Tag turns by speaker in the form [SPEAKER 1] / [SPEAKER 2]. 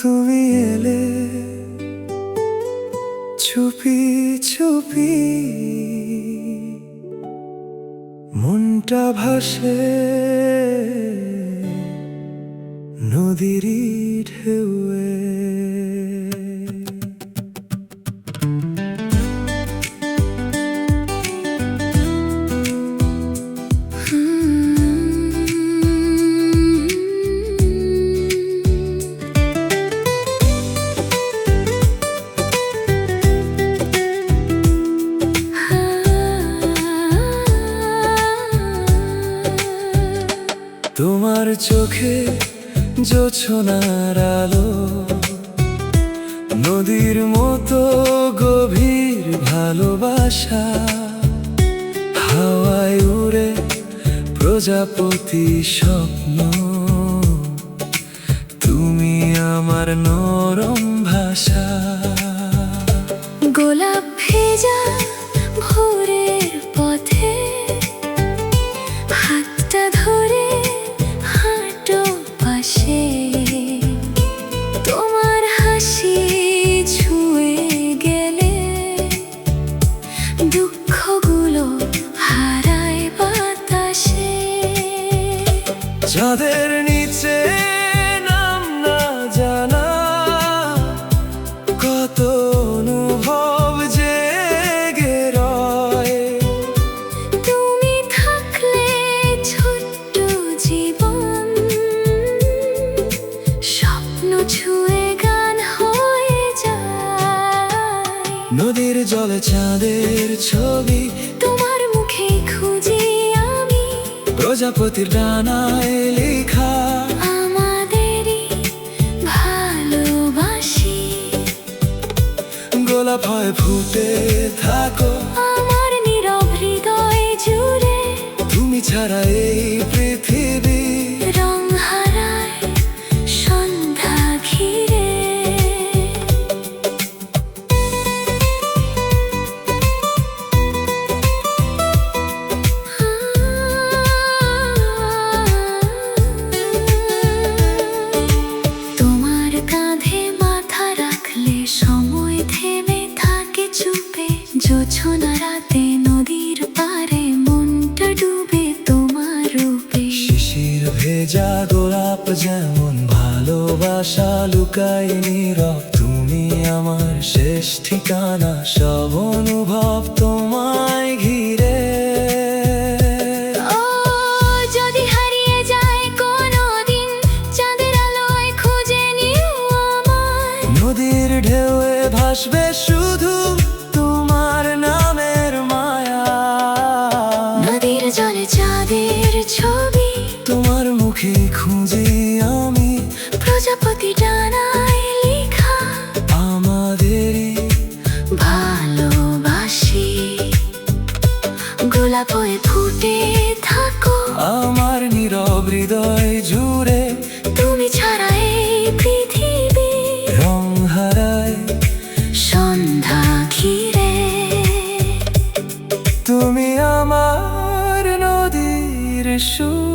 [SPEAKER 1] তুমি এলে চুপি চুপি, মনটা ভাসে নদীরই ঢেউয়ে। তোমার চোখে জোছনার আলো, নদীর মতো গভীর ভালোবাসা, হাওয়ায় উড়ে প্রজাপতি স্বপ্ন। তুমি আমার নরম ভাষা,
[SPEAKER 2] গোলাপ ভেজা ভোরের পথে হাতটা ধরে হাঁটো পাশে। তোমার হাসি ছুঁয়ে গেলে দুঃখগুলো হারায় বাতাসে।
[SPEAKER 1] যাদের নিচে নাম না জানা কত অনুভব জেগে রয়।
[SPEAKER 2] তুমি থাকলে ছোট্ট জীবন স্বপ্ন ছুঁয়ে গান হয়ে যায়।
[SPEAKER 1] নদীর জলে চাঁদের ছবি
[SPEAKER 2] তোমার মুখে খুঁজি আমি,
[SPEAKER 1] প্রজাপতির ডানায় লেখা
[SPEAKER 2] আমাদেরই ভালোবাসি।
[SPEAKER 1] গোলাপ হয় ফুটে থাকো
[SPEAKER 2] আমার নীরব হৃদয় জুড়ে,
[SPEAKER 1] তুমি ছাড়া এই পৃথিবী
[SPEAKER 2] রং হারায় সন্ধ্যা ঘিরে। তোমার কাঁধে মাথা রাখলে সময় থেমে থাকে চুপে। জোছনা রাতে নদীর পারে মনটা ডুবে তোমার রূপে।
[SPEAKER 1] শিশির ভেজা গোলাপ যেমন ভালোবাসা লুকায় নীরব। তুমি আমার শেষ ঠিকানা, সব অনুভব তোমায় ঘিরে।
[SPEAKER 2] ও যদি হারিয়ে যায় কোনোদিন, চাঁদের আলোয় খুঁজে নিও আমায়।
[SPEAKER 1] নদীর ঢেউয়ে ভাসবে শুধু তোমার নামের মায়া।
[SPEAKER 2] নদীর জলে চাঁদের ছবি
[SPEAKER 1] তোমার মুখে খুঁজি আমি,
[SPEAKER 2] প্রজাপতি ডানায় লেখা
[SPEAKER 1] আমাদেরই
[SPEAKER 2] ভালোবাসি। গোলাপ হয়ে ফুটে থাকো
[SPEAKER 1] আমার নীরব হৃদয় জুড়ে।
[SPEAKER 2] তুমি ছাড়া এই পৃথিবী
[SPEAKER 1] রং হারায়
[SPEAKER 2] সন্ধ্যা ঘিরে।
[SPEAKER 1] তুমি আমার নদীর সুর।